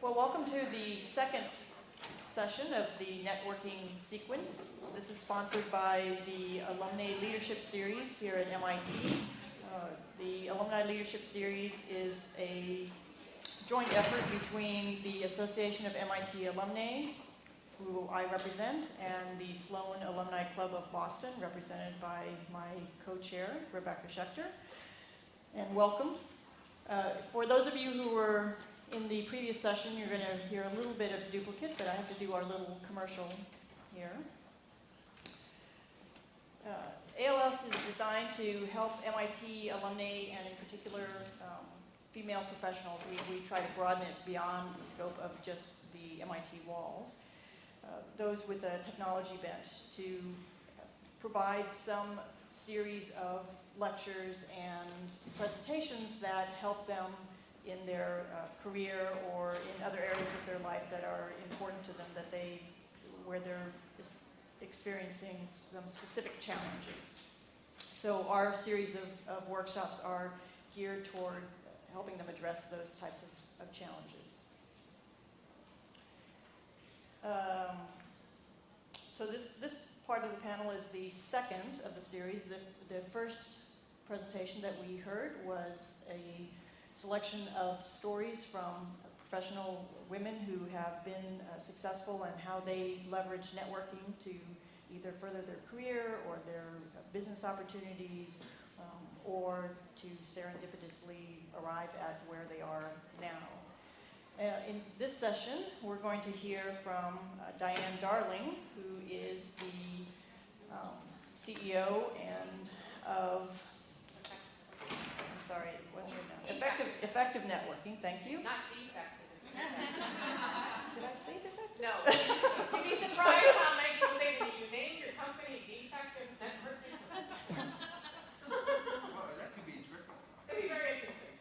Well, welcome to the second session of the networking sequence. This is sponsored by the Alumni Leadership Series here at MIT. The Alumni Leadership Series is a joint effort between the Association of MIT Alumni, who I represent, and the Sloan Alumni Club of Boston, represented by my co-chair, Rebecca Schechter. And welcome. For those of you who were in the previous session, you're going to hear a little bit of duplicate, but I have to do our little commercial here. ALS is designed to help MIT alumni, and in particular female professionals. We try to broaden it beyond the scope of just the MIT walls. Those with a technology bent, to provide some series of lectures and presentations that help them in their career or in other areas of their life that are important to them, where they're experiencing some specific challenges. So our series of workshops are geared toward helping them address those types of challenges. So this part of the panel is the second of the series. The first presentation that we heard was a selection of stories from professional women who have been successful and how they leverage networking to either further their career or their business opportunities, or to serendipitously arrive at where they are now. In this session, we're going to hear from Diane Darling, who is the CEO of sorry, it wasn't effective networking. Thank you. Not defective. Did I say defective? No. You'd be surprised how many people say to me, you named your company Defective Networking. Oh, that could be interesting. It'd be very interesting.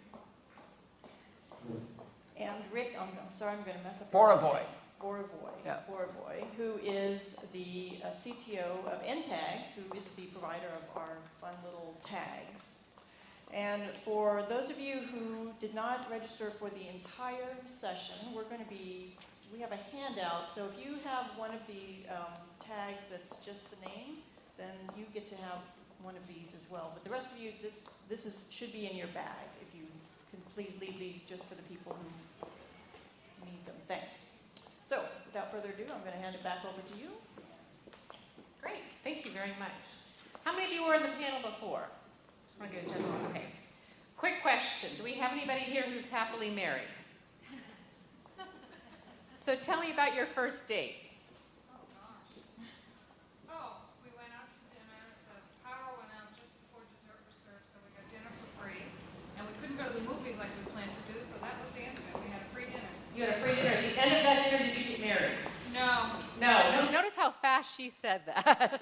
And Rick, I'm sorry, I'm going to mess up. Borovoy. Borovoy. Yeah. Borovoy, who is the CTO of NTAG, who is the provider of our fun little tags. And for those of you who did not register for the entire session, we have a handout. So if you have one of the tags that's just the name, then you get to have one of these as well. But the rest of you, this should be in your bag. If you can please leave these just for the people who need them. Thanks. So without further ado, I'm going to hand it back over to you. Great. Thank you very much. How many of you were in the panel before? Just want to get a general. Okay. Quick question. Do we have anybody here who's happily married? So tell me about your first date. Oh, gosh. Oh, we went out to dinner. The power went out just before dessert was served, so we got dinner for free. And we couldn't go to the movies like we planned to do, so that was the end of it. We had a free dinner. You had a free dinner. At the end of that dinner, did you get married? No. No. Notice how fast she said that.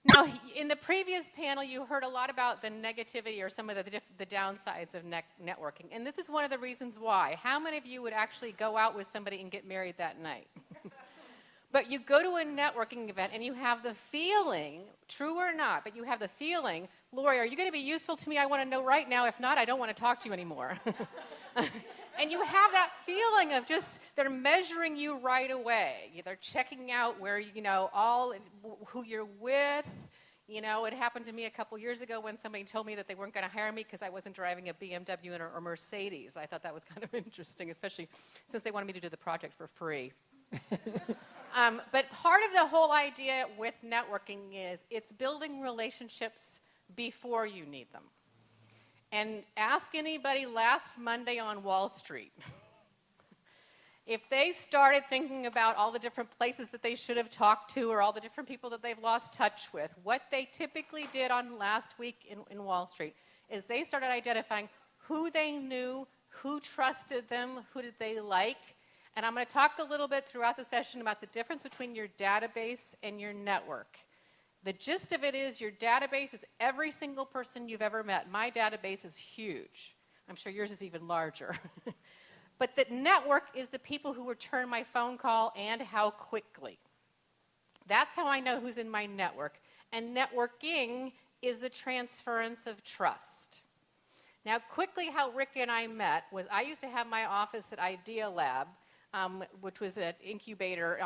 Now, in the previous panel, you heard a lot about the negativity or some of the downsides of networking. And this is one of the reasons why. How many of you would actually go out with somebody and get married that night? But you go to a networking event and you have the feeling, true or not, but you have the feeling, Lori, are you going to be useful to me? I want to know right now. If not, I don't want to talk to you anymore. And you have that feeling of just, they're measuring you right away. They're checking out where, who you're with. It happened to me a couple years ago when somebody told me that they weren't going to hire me because I wasn't driving a BMW or Mercedes. I thought that was kind of interesting, especially since they wanted me to do the project for free. But part of the whole idea with networking is it's building relationships before you need them. And ask anybody last Monday on Wall Street. If they started thinking about all the different places that they should have talked to or all the different people that they've lost touch with, what they typically did on last week in Wall Street is they started identifying who they knew, who trusted them, who did they like. And I'm going to talk a little bit throughout the session about the difference between your database and your network. The gist of it is your database is every single person you've ever met. My database is huge. I'm sure yours is even larger. But the network is the people who return my phone call and how quickly. That's how I know who's in my network. And networking is the transference of trust. Now, quickly how Rick and I met was I used to have my office at Idea Lab, which was an incubator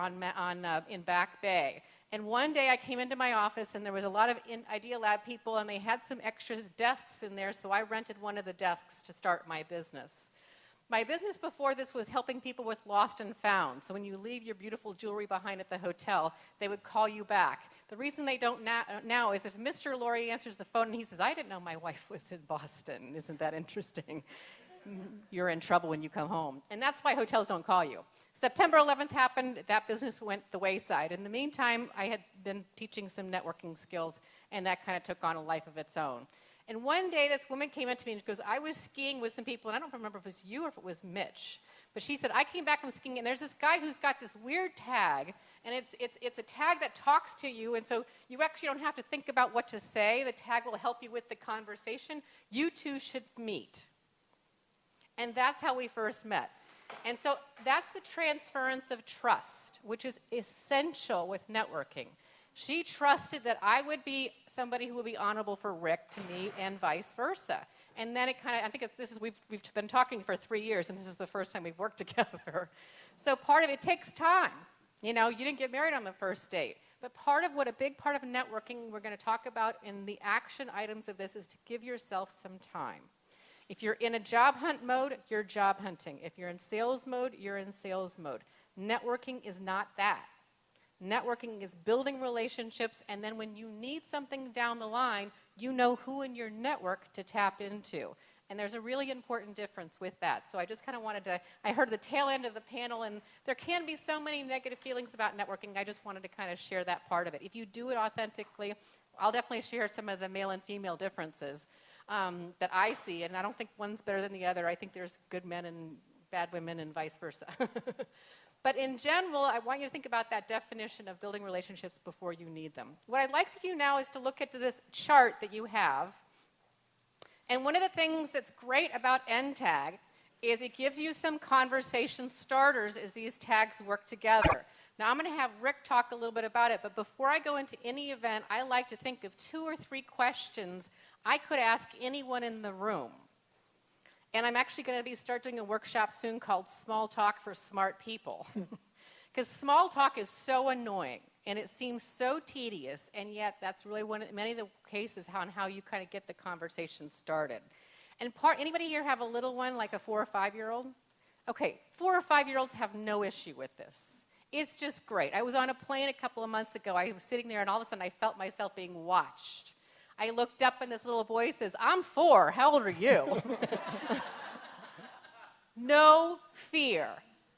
in Back Bay. And one day I came into my office and there was a lot of Idea Lab people and they had some extra desks in there, so I rented one of the desks to start my business. My business before this was helping people with lost and found. So when you leave your beautiful jewelry behind at the hotel, they would call you back. The reason they don't now is if Mr. Laurie answers the phone and he says, I didn't know my wife was in Boston. Isn't that interesting? You're in trouble when you come home. And that's why hotels don't call you. September 11th happened. That business went the wayside. In the meantime, I had been teaching some networking skills, and that kind of took on a life of its own. And one day, this woman came up to me and she goes, I was skiing with some people, and I don't remember if it was you or if it was Mitch. But she said, I came back from skiing, and there's this guy who's got this weird tag, and it's a tag that talks to you, and so you actually don't have to think about what to say. The tag will help you with the conversation. You two should meet. And that's how we first met. And so that's the transference of trust, which is essential with networking. She trusted that I would be somebody who would be honorable for Rick to meet and vice versa. And then it kind of, I think we've been talking for 3 years and this is the first time we've worked together. So part of it takes time. You know, you didn't get married on the first date. But a big part of networking we're going to talk about in the action items of this is to give yourself some time. If you're in a job hunt mode, you're job hunting. If you're in sales mode, you're in sales mode. Networking is not that. Networking is building relationships, and then when you need something down the line, you know who in your network to tap into. And there's a really important difference with that. So I just kind of wanted to, I heard the tail end of the panel, and there can be so many negative feelings about networking. I just wanted to kind of share that part of it. If you do it authentically, I'll definitely share some of the male and female differences that I see, and I don't think one's better than the other. I think there's good men and bad women and vice versa. But in general, I want you to think about that definition of building relationships before you need them. What I'd like for you now is to look at this chart that you have. And one of the things that's great about NTAG is it gives you some conversation starters as these tags work together. Now, I'm going to have Rick talk a little bit about it, but before I go into any event, I like to think of 2 or 3 questions I could ask anyone in the room. And I'm actually going to start doing a workshop soon called Small Talk for Smart People. Because small talk is so annoying, and it seems so tedious, and yet that's really many of the cases on how you kind of get the conversation started. And anybody here have a little one, like a 4 or 5-year-old? Okay, 4 or 5-year-olds have no issue with this. It's just great. I was on a plane a couple of months ago. I was sitting there, and all of a sudden I felt myself being watched. I looked up, and this little boy says, I'm 4. How old are you? No fear.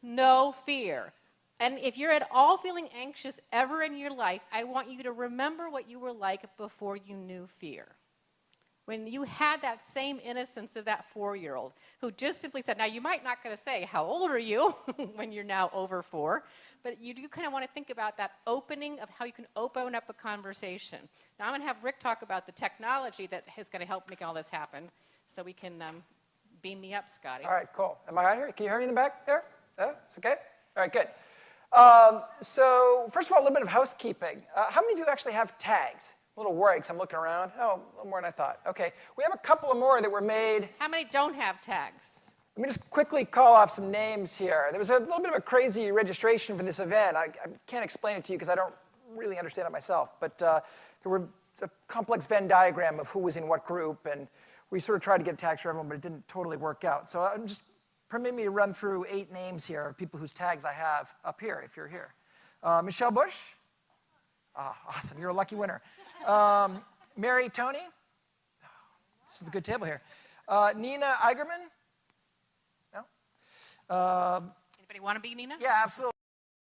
No fear. And if you're at all feeling anxious ever in your life, I want you to remember what you were like before you knew fear. When you had that same innocence of that 4-year-old who just simply said, now you might not going to say, how old are you, when you're now over 4, but you do kind of want to think about that opening of how you can open up a conversation. Now I'm going to have Rick talk about the technology that is going to help make all this happen, so we can beam me up, Scotty. All right, cool. Am I on here? Can you hear me in the back there? It's okay? All right, good. So first of all, a little bit of housekeeping. How many of you actually have tags? A little worried because I'm looking around. Oh, a little more than I thought. Okay, we have a couple of more that were made. How many don't have tags? Let me just quickly call off some names here. There was a little bit of a crazy registration for this event. I can't explain it to you because I don't really understand it myself. But there were a complex Venn diagram of who was in what group, and we sort of tried to get tags for everyone, but it didn't totally work out. So just permit me to run through 8 names here of people whose tags I have up here, if you're here. Michelle Bush. Awesome, you're a lucky winner. Mary Tony. This is a good table here. Nina Eigerman. No? Anybody want to be Nina? Yeah, absolutely.